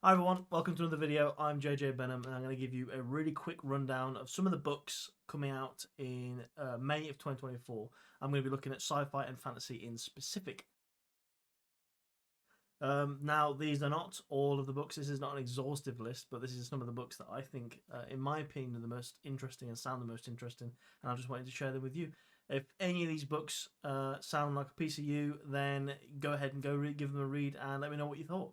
Hi everyone, welcome to another video. I'm JJ Benham and I'm going to give you a really quick rundown of some of the books coming out in May of 2024. I'm going to be looking at sci-fi and fantasy in specific. Now, these are not all of the books. This is not an exhaustive list, but this is some of the books that I think, in my opinion, are the most interesting and sound the most interesting, and I just wanted to share them with you. If any of these books sound like a piece of you, then go ahead and give them a read and let me know what you thought.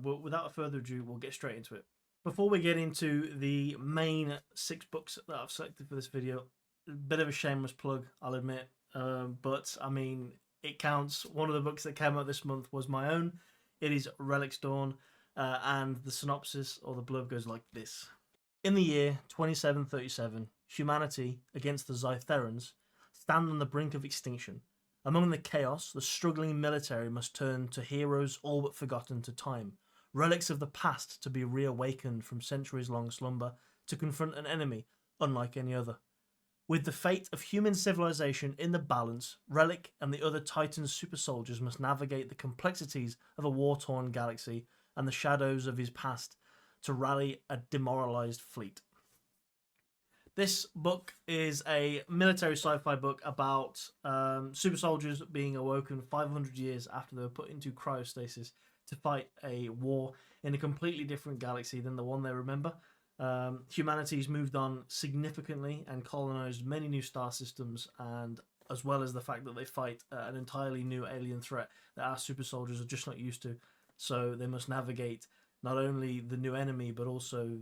But without further ado, we'll get straight into it. Before we get into the main 6 books that I've selected for this video, a bit of a shameless plug, I'll admit, but I mean, it counts. One of the books that came out this month was my own. It is Relic's Dawn, and the synopsis or the blurb goes like this. In the year 2737, humanity, against the Zytherans, stand on the brink of extinction. Among the chaos, the struggling military must turn to heroes all but forgotten to time, relics of the past to be reawakened from centuries-long slumber to confront an enemy unlike any other. With the fate of human civilization in the balance, Relic and the other Titan super soldiers must navigate the complexities of a war-torn galaxy and the shadows of his past to rally a demoralized fleet. This book is a military sci-fi book about super soldiers being awoken 500 years after they were put into cryostasis to fight a war in a completely different galaxy than the one they remember. Humanity's moved on significantly and colonized many new star systems, and as well as the fact that they fight an entirely new alien threat that our super soldiers are just not used to. So they must navigate not only the new enemy but also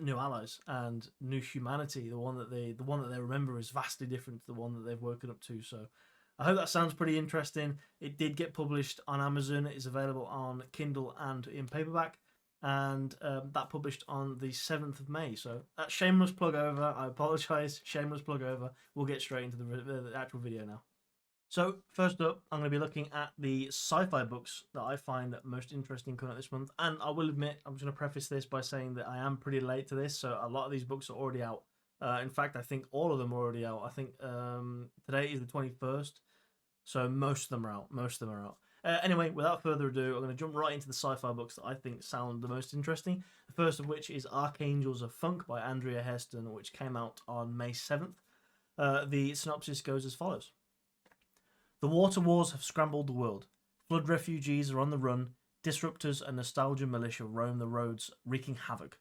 new allies and new humanity. The one that they remember is vastly different to the one that they've woken up to. So I hope that sounds pretty interesting. It did get published on Amazon. It is available on Kindle and in paperback, and that published on the 7th of May. So shameless plug over. I apologize. Shameless plug over. We'll get straight into the actual video now. So first up, I'm going to be looking at the sci-fi books that I find most interesting coming out this month. And I will admit, I'm just going to preface this by saying that I am pretty late to this, so a lot of these books are already out. In fact, I think all of them are already out. I think today is the 21st, so most of them are out. Anyway, without further ado, I'm going to jump right into the sci-fi books that I think sound the most interesting. The first of which is Archangels of Funk by Andrea Hairston, which came out on May 7th. The synopsis goes as follows. The water wars have scrambled the world. Flood refugees are on the run. Disruptors and nostalgia militia roam the roads, wreaking havoc.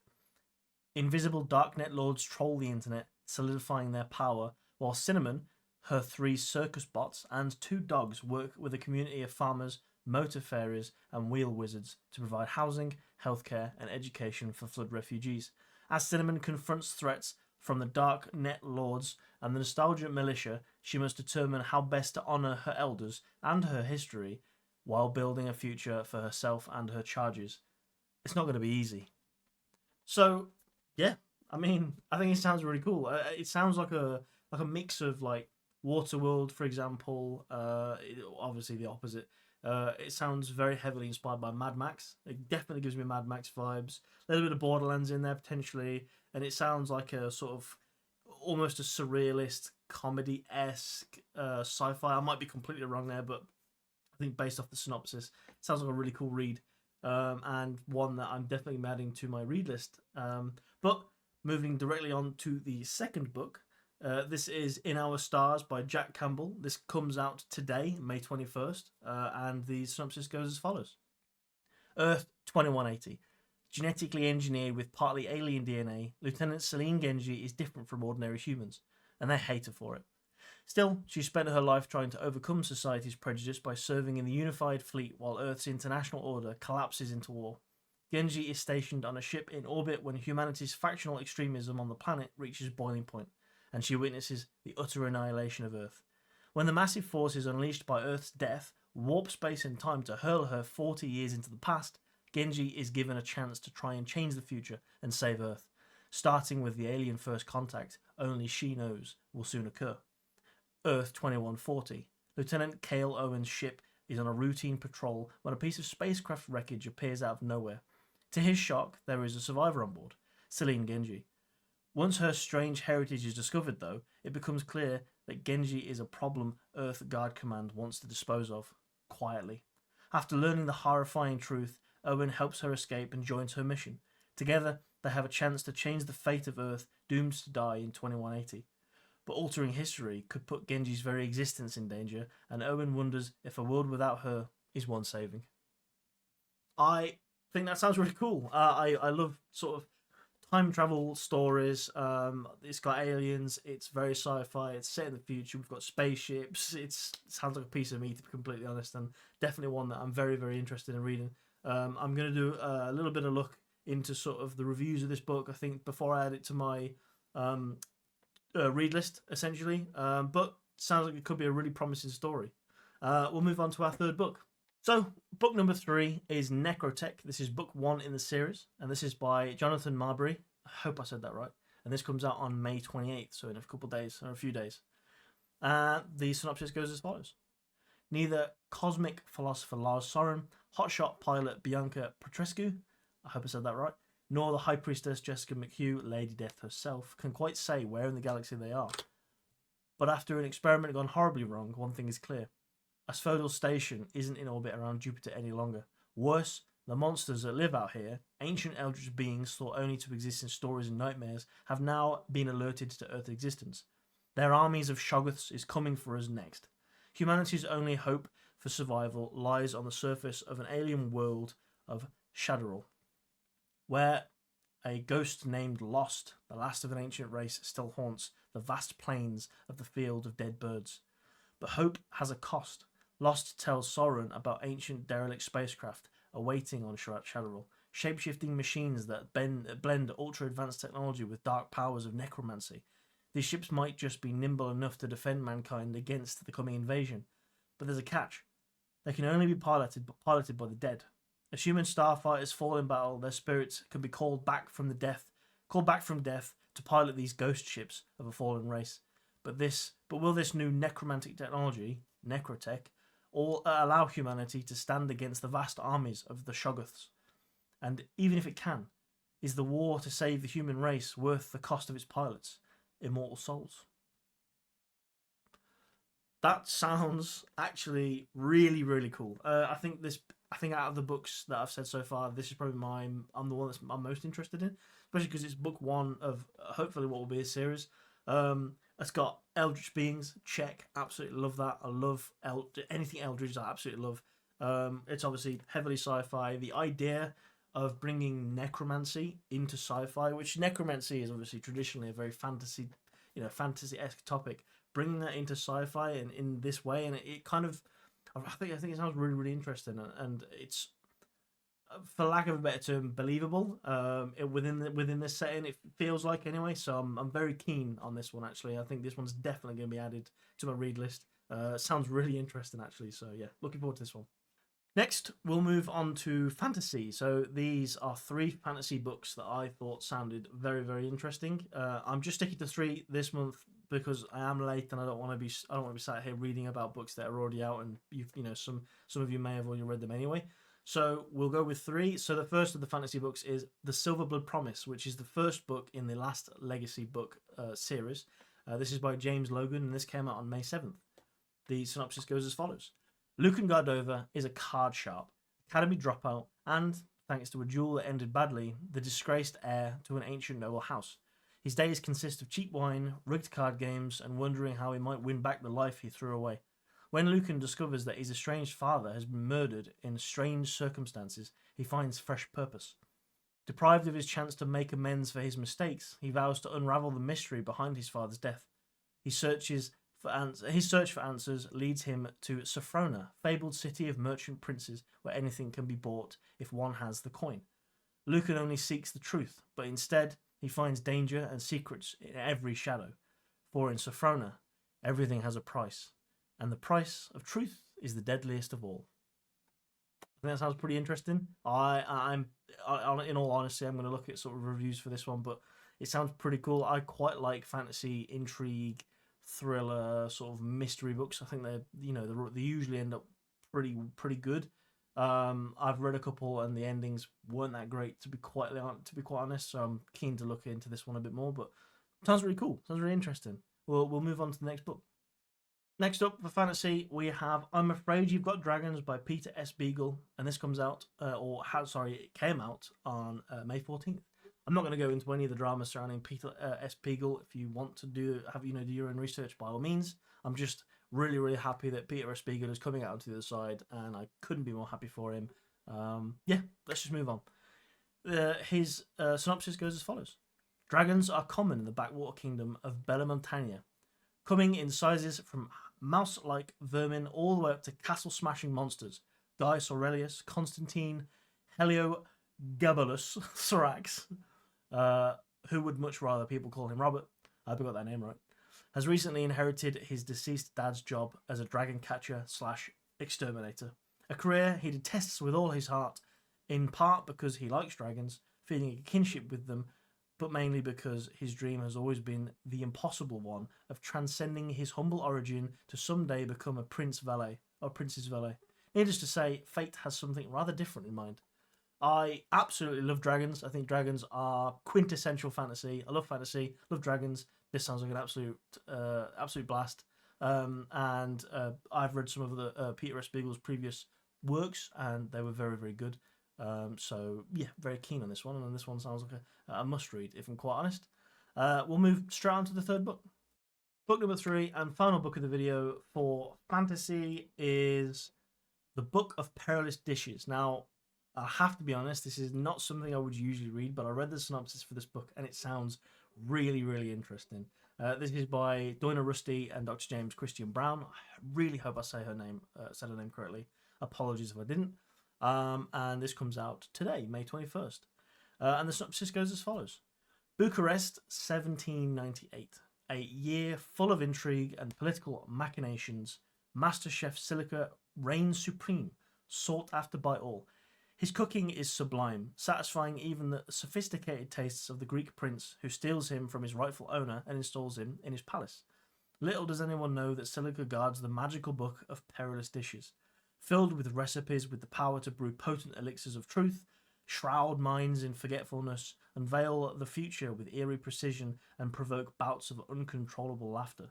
Invisible darknet lords troll the internet, solidifying their power, while Cinnamon, her 3 circus bots, and 2 dogs work with a community of farmers, motor fairies, and wheel wizards to provide housing, healthcare, and education for flood refugees. As Cinnamon confronts threats from the dark net lords and the nostalgia militia, she must determine how best to honour her elders and her history while building a future for herself and her charges. It's not going to be easy. So, yeah, I mean, I think it sounds really cool. It sounds like a mix of like Waterworld, for example. Obviously the opposite. It sounds very heavily inspired by Mad Max. It definitely gives me Mad Max vibes. A little bit of Borderlands in there potentially, and it sounds like a sort of almost a surrealist comedy-esque sci-fi. I might be completely wrong there, but I think based off the synopsis, it sounds like a really cool read, and one that I'm definitely adding to my read list. But moving directly on to the second book, this is In Our Stars by Jack Campbell. This comes out today, May 21st, and the synopsis goes as follows. Earth 2180. Genetically engineered with partly alien DNA, Lieutenant Celine Genji is different from ordinary humans, and they hate her for it. Still, she spent her life trying to overcome society's prejudice by serving in the unified fleet while Earth's international order collapses into war. Genji is stationed on a ship in orbit when humanity's factional extremism on the planet reaches boiling point, and she witnesses the utter annihilation of Earth. When the massive forces unleashed by Earth's death warp space and time to hurl her 40 years into the past, Genji is given a chance to try and change the future and save Earth, starting with the alien first contact only she knows will soon occur. Earth 2140. Lieutenant Cale Owen's ship is on a routine patrol when a piece of spacecraft wreckage appears out of nowhere. To his shock, there is a survivor on board, Celine Genji. Once her strange heritage is discovered, though, it becomes clear that Genji is a problem Earth Guard Command wants to dispose of, quietly. After learning the horrifying truth, Owen helps her escape and joins her mission. Together, they have a chance to change the fate of Earth, doomed to die in 2180. But altering history could put Genji's very existence in danger, and Owen wonders if a world without her is one saving. I think that sounds really cool. I love sort of time travel stories. It's got aliens. It's very sci-fi. It's set in the future. We've got spaceships. It sounds like a piece of meat, to be completely honest, and definitely one that I'm very, very interested in reading. I'm going to do a little bit of look into sort of the reviews of this book, I think, before I add it to my read list, essentially. But sounds like it could be a really promising story. We'll move on to our third book. So, book number 3 is Necrotech. This is book 1 in the series, and this is by Jonathan Marbury. I hope I said that right. And this comes out on May 28th, so in a couple of days, or a few days. The synopsis goes as follows. Neither cosmic philosopher Lars Soren, hotshot pilot Bianca Petrescu, I hope I said that right, nor the High Priestess Jessica McHugh, Lady Death herself, can quite say where in the galaxy they are. But after an experiment gone horribly wrong, one thing is clear. Asphodel Station isn't in orbit around Jupiter any longer. Worse, the monsters that live out here, ancient eldritch beings thought only to exist in stories and nightmares, have now been alerted to Earth's existence. Their armies of Shoggoths is coming for us next. Humanity's only hope for survival lies on the surface of an alien world of Shadowrell, where a ghost named Lost, the last of an ancient race, still haunts the vast plains of the field of dead birds. But hope has a cost. Lost tells Soren about ancient derelict spacecraft awaiting on Shadowrell, shape-shifting machines that blend ultra-advanced technology with dark powers of necromancy. These ships might just be nimble enough to defend mankind against the coming invasion, but there's a catch. They can only be piloted by the dead. As human starfighters fall in battle, their spirits can be called back from death to pilot these ghost ships of a fallen race. But will this new necromantic technology, Necrotech, allow humanity to stand against the vast armies of the Shoggoths? And even if it can, is the war to save the human race worth the cost of its pilots, immortal souls? That sounds actually really, really cool. I think out of the books that I've said so far, this is probably I'm the one I'm most interested in, especially because it's book 1 of hopefully what will be a series. It's got eldritch beings, check, absolutely love that. I love anything eldritch, I absolutely love. It's obviously heavily sci-fi. The idea of bringing necromancy into sci-fi, which necromancy is obviously traditionally a very fantasy-esque topic, bringing that into sci-fi and in this way, and it kind of, I think it sounds really, really interesting, and it's, for lack of a better term, believable. Within this setting, it feels like anyway. So I'm very keen on this one. Actually, I think this one's definitely going to be added to my read list. Sounds really interesting actually. So yeah, looking forward to this one. Next, we'll move on to fantasy. So these are 3 fantasy books that I thought sounded very, very interesting. I'm just sticking to 3 this month because I am late and I don't want to be sat here reading about books that are already out, and some of you may have already read them anyway. So we'll go with 3. So the first of the fantasy books is The Silverblood Promise, which is the first book in the last Legacy book series. This is by James Logan, and this came out on May 7th. The synopsis goes as follows. Lucan Gardova is a card sharp, academy dropout, and, thanks to a duel that ended badly, the disgraced heir to an ancient noble house. His days consist of cheap wine, rigged card games, and wondering how he might win back the life he threw away. When Lucan discovers that his estranged father has been murdered in strange circumstances, he finds fresh purpose. Deprived of his chance to make amends for his mistakes, he vows to unravel the mystery behind his father's death. His search for answers leads him to Sophrona, fabled city of merchant princes where anything can be bought if one has the coin. Lucan only seeks the truth, but instead he finds danger and secrets in every shadow. For in Sophrona, everything has a price. And the price of truth is the deadliest of all. I think that sounds pretty interesting. I'm in all honesty, I'm going to look at sort of reviews for this one, but it sounds pretty cool. I quite like fantasy, intrigue, thriller, sort of mystery books. I think they usually end up pretty good. I've read a couple, and the endings weren't that great, to be quite honest. So I'm keen to look into this one a bit more. But it sounds really cool. Sounds really interesting. We'll move on to the next book. Next up for fantasy, we have I'm Afraid You've Got Dragons by Peter S. Beagle, and this comes out, it came out on May 14th. I'm not going to go into any of the drama surrounding Peter S. Beagle. If you want to do your own research, by all means. I'm just really happy that Peter S. Beagle is coming out onto the other side, and I couldn't be more happy for him. Yeah, let's just move on. His synopsis goes as follows. Dragons are common in the backwater kingdom of Bella Montagna, coming in sizes from mouse-like vermin all the way up to castle-smashing monsters. Gaius Aurelius, Constantine, Heliogabalus, Syrax, who would much rather people call him Robert, I hope I got that name right, has recently inherited his deceased dad's job as a dragon catcher / exterminator. A career he detests with all his heart, in part because he likes dragons, feeling a kinship with them, but mainly because his dream has always been the impossible one of transcending his humble origin to someday become a princess valet. Needless to say, fate has something rather different in mind. I absolutely love dragons. I think dragons are quintessential fantasy. I love fantasy, love dragons. This sounds like an absolute blast. And I've read some of the Peter S. Beagle's previous works, and they were very good. So yeah, very keen on this one, and this one sounds like a must read, if I'm quite honest. We'll move straight on to the third book. Book number 3 and final book of the video for fantasy is The Book of Perilous Dishes. Now, I have to be honest, this is not something I would usually read, but I read the synopsis for this book and it sounds really interesting. This is by Doina Rusty and Dr. James Christian Brown. I really hope I said her name correctly. Apologies if I didn't. And this comes out today, May 21st. And the synopsis goes as follows. Bucharest, 1798. A year full of intrigue and political machinations. Master Chef Silica reigns supreme, sought after by all. His cooking is sublime, satisfying even the sophisticated tastes of the Greek prince who steals him from his rightful owner and installs him in his palace. Little does anyone know that Silica guards the magical book of perilous dishes, filled with recipes with the power to brew potent elixirs of truth, shroud minds in forgetfulness, unveil the future with eerie precision, and provoke bouts of uncontrollable laughter.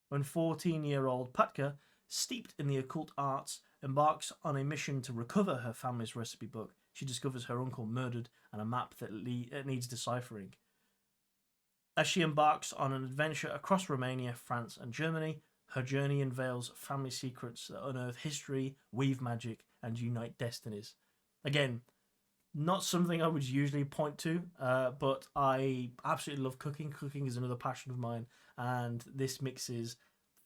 When 14-year-old Patka, steeped in the occult arts, embarks on a mission to recover her family's recipe book, she discovers her uncle murdered and a map that needs deciphering. As she embarks on an adventure across Romania, France, and Germany, her journey unveils family secrets that unearth history, weave magic, and unite destinies. Again, not something I would usually point to, but I absolutely love cooking. Cooking is another passion of mine, and this mixes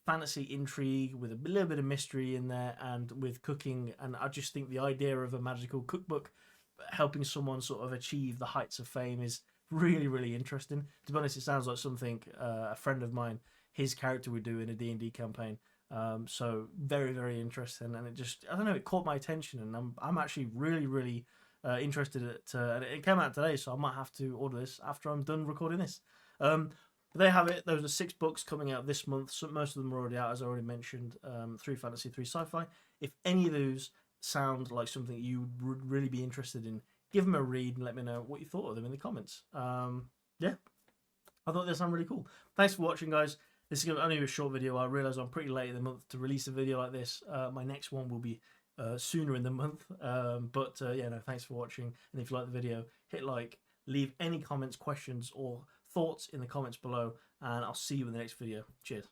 fantasy intrigue with a little bit of mystery in there and with cooking, and I just think the idea of a magical cookbook helping someone sort of achieve the heights of fame is really interesting. To be honest, it sounds like something a friend of mine, his character would do in a D&D campaign. So very interesting, and it just, I don't know, it caught my attention, and I'm actually really interested in it. And it came out today, so I might have to order this after I'm done recording this. But there you have it. Those are 6 books coming out this month. So most of them are already out, as I already mentioned. 3 fantasy, 3 sci-fi. If any of those sound like something you would really be interested in, give them a read and let me know what you thought of them in the comments. Yeah, I thought they sound really cool. Thanks for watching, guys. This is only a short video. I realise I'm pretty late in the month to release a video like this. My next one will be sooner in the month. Yeah, no, thanks for watching. And if you like the video, hit like, leave any comments, questions, or thoughts in the comments below, and I'll see you in the next video. Cheers.